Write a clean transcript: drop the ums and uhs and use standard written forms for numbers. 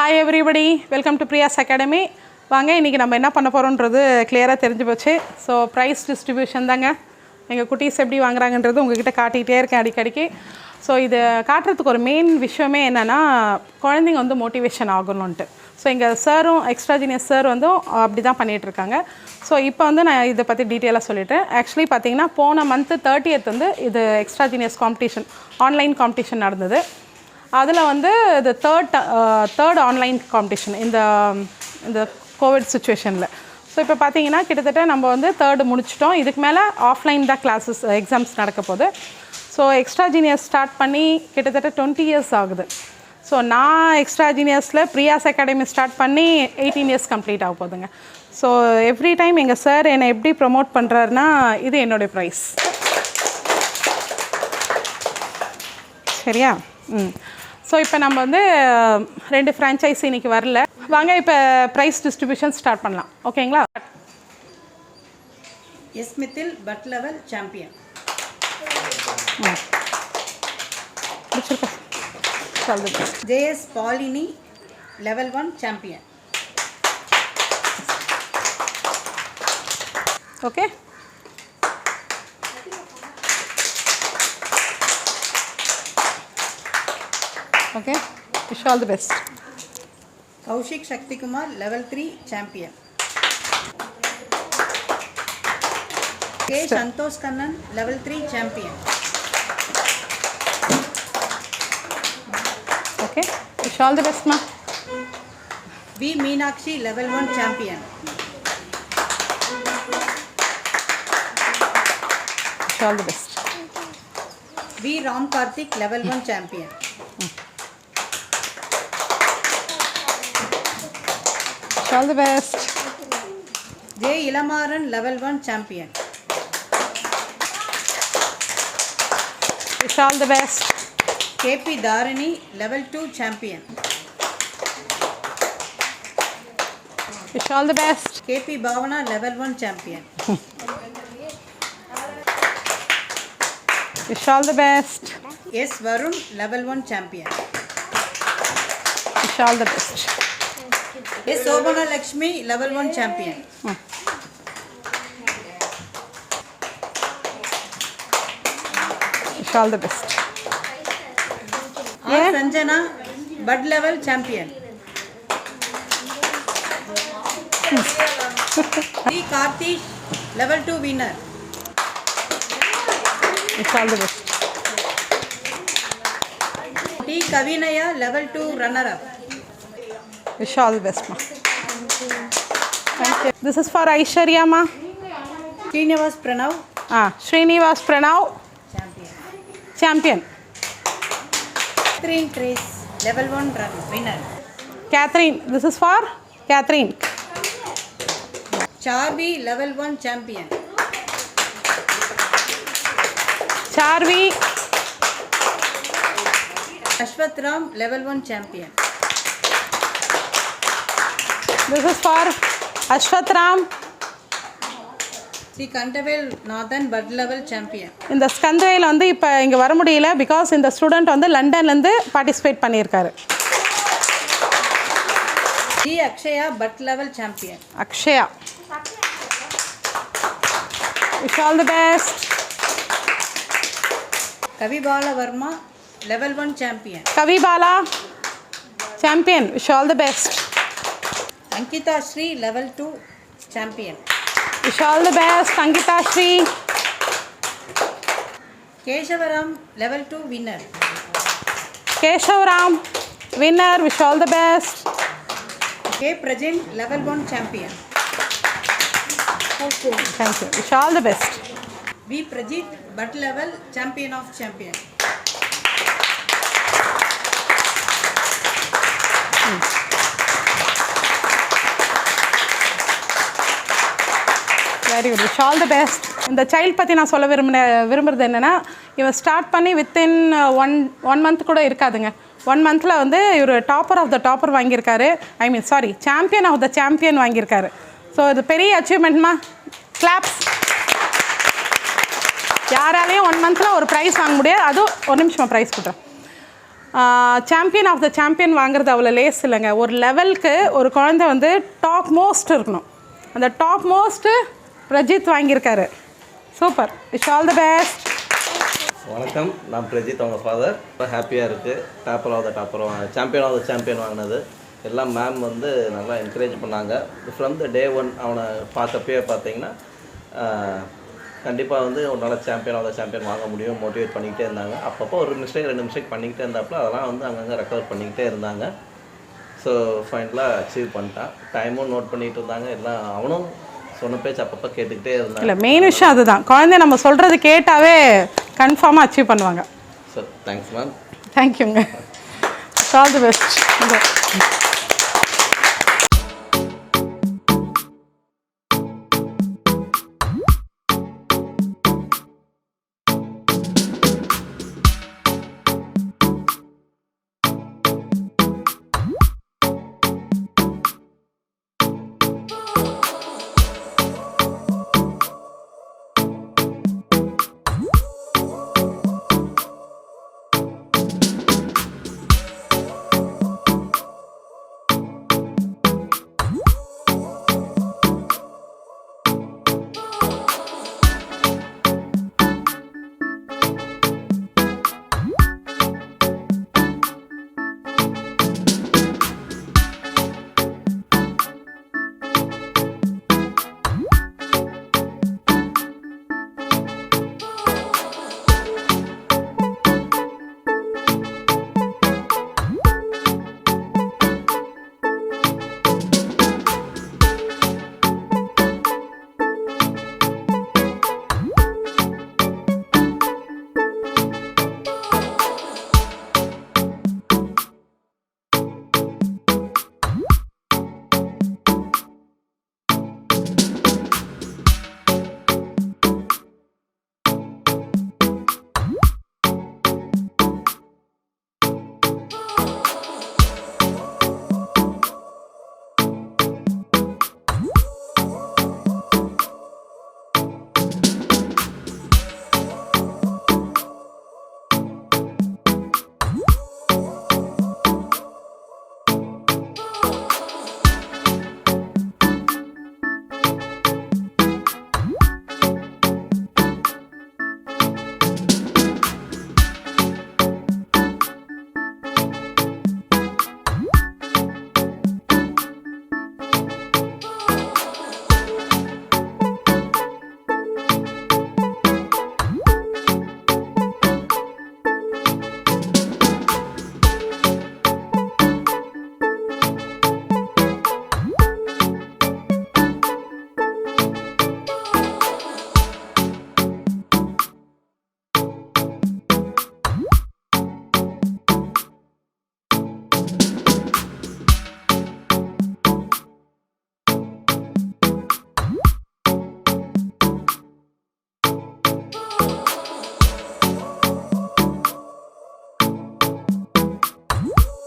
Hi everybody, welcome to Priya sAcademy. வாங்க இன்னைக்கு நம்ம என்ன பண்ண போறோம்ன்றது கிளியரா தெரிஞ்சு போச்சு. சோ பிரைஸ் டிஸ்ட்ரிபியூஷன் தாங்க. எங்க குட்டீஸ் எப்படி வாங்குறாங்கன்றது உங்ககிட்ட காட்டிட்டே இருக்கேன் அடிக்கடிக்கு. சோ இது காட்றதுக்கு ஒரு மெயின் விஷயமே என்னன்னா குழந்தைங்க வந்து மோட்டிவேஷன் ஆகணும்னு. சோ எங்க சாரும் Xtragenius சார் வந்து அப்படி தான் பண்ணிட்டு இருக்காங்க. சோ இப்போ வந்து நான் இத பத்தி டீடைலா சொல்லிட்டேன். एक्चुअली பாத்தீங்கன்னா போன மந்த் 30th வந்து இது Xtragenius காம்படிஷன் ஆன்லைன் காம்படிஷன் நடந்தது. அதுல வந்து the third ஆன்லைன் காம்படிஷன் இந்த கோவிட் சிச்சுவேஷன்ல. ஸோ இப்போ பார்த்தீங்கன்னா கிட்டத்தட்ட நம்ம வந்து தேர்டு முடிச்சிட்டோம். இதுக்கு மேலே ஆஃப்லைன் தான் கிளாஸஸ் எக்ஸாம்ஸ் நடக்க போகுது. ஸோ Xtragenius ஸ்டார்ட் பண்ணி கிட்டத்தட்ட 20 years ஆகுது. ஸோ நான் Xtrageniusல Priya sAcademy ஸ்டார்ட் பண்ணி 18 years கம்ப்ளீட் ஆக போகுதுங்க. ஸோ எவ்ரி டைம் எங்கள் சார் என்னை எப்படி ப்ரொமோட் பண்ணுறாருன்னா இது என்னுடைய ப்ரைஸ். சரியா? ஸோ இப்போ நம்ம வந்து 2 ஃப்ரான்ச்சைஸி இன்னைக்கு வரல. வாங்க இப்போ ப்ரைஸ் டிஸ்ட்ரிபியூஷன் ஸ்டார்ட் பண்ணலாம். ஓகேங்களா? S Mithil bud level champion. JS Palini level 1 champion. Okay, okay, wish all the best. Kaushik Sakthikumar level 3 champion. K Santhosh Kannan level 3 champion. Okay, wish all the best ma. V Meenakshi level 1 champion. Wish all the best. V Ram Karthik level 1 champion. All the best. J Ilamaran level 1 champion. Wish all the best. KP Dharani level 2 champion. Wish all the best. K P Bhavana level 1 champion. Wish all the best. S Varun level 1 champion. Wish all the best. S Shobana Lakshmi level 1 champion. Wish all the best. R Sanjana Bhat level champion. T Karthik level 2 winner. Wish all the best. T Kavinaya level 2 runner up. Wish all the best ma. Thank you. This is for Aishwarya ma. Srinivas Pranav Srinivas Pranav champion. Catherine Trace level 1 run winner. Catherine, this is for Catherine. Charvi level 1 champion. Charvi. Ashwath Ram level 1 champion. This is for Ashwath Ram. Sri Kandavel Nathan bud level champion. இந்த ஸ்கந்தவேல் வந்து இப்போ இங்கே வர முடியல because இந்த student வந்து லண்டன்லேருந்து participate பண்ணியிருக்காரு. G Akshaya bud level champion. Akshaya. Wish all the best. Kavibala Varma level 1 champion. Kavibala champion. Wish all the best. Ankita Sri level 2 champion. Wish all the best. Ankita Shri. Keshavram level 2 winner. Keshav winner. Wish all the best. K Prajan level 1 champion. Thank you. Wish all the best. V Prajith bud level champion of champion. Very good. Wish all the best. இந்த child பற்றி நான் சொல்ல விரும்புகிறது என்னென்னா இவன் start பண்ணி within one month கூட இருக்காதுங்க. 1 monthல வந்து இவர் டாப்பர் ஆஃப் த டாப்பர் வாங்கியிருக்காரு. சாம்பியன் ஆஃப் த சாம்பியன் வாங்கியிருக்காரு. ஸோ இது பெரிய அச்சீவ்மெண்ட்மா. கிளாப்ஸ். யாராலையும் 1 monthல ஒரு ப்ரைஸ் வாங்க முடியாது. அதுவும் ஒரு நிமிஷமாக ப்ரைஸ் கொடுக்குறேன். சாம்பியன் ஆஃப் த சாம்பியன் வாங்குறது அவ்வளோ லேஸ் இல்லைங்க. ஒரு லெவலுக்கு ஒரு குழந்தை வந்து டாப் மோஸ்ட் இருக்கணும். அந்த டாப் மோஸ்ட்டு பிரஜித் வாங்கியிருக்காரு. Super, wish all the best. வணக்கம், நான் பிரஜித், அவங்க ஃபாதர். ரொம்ப ஹாப்பியாக இருக்குது. Topper of the topper champion of the champion வாங்கினது. எல்லாம் மேம் வந்து நல்லா என்கரேஜ் பண்ணாங்க. ஃப்ரம் த டே ஒன் அவனை பார்த்தப்பயே பார்த்தீங்கன்னா கண்டிப்பாக வந்து ஒரு நல்ல சாம்பியன் ஆஃப் த சாம்பியன் வாங்க முடியும் மோட்டிவேட் பண்ணிக்கிட்டே இருந்தாங்க. அப்பப்போ ஒரு மிஸ்டேக் 2 மிஸ்டேக் பண்ணிக்கிட்டே இருந்தாப்புல அதெல்லாம் வந்து அங்கங்கே ரெக்கவர் பண்ணிக்கிட்டே இருந்தாங்க. ஸோ ஃபைனலாக அச்சீவ் பண்ணிட்டான். டைமும் நோட் பண்ணிகிட்டு இருந்தாங்க. எல்லாம் அவனும் சொன்ன பேச்சு அப்பப்போ கேட்டுக்கிட்டே இருந்தாங்க. இல்லை, மெயின் விஷயம் அதுதான். குழந்தை நம்ம சொல்கிறது கேட்டாவே கன்ஃபார்மாக அச்சீவ் பண்ணுவாங்க. So thanks ma'am. தேங்க்யூங்க. All the best.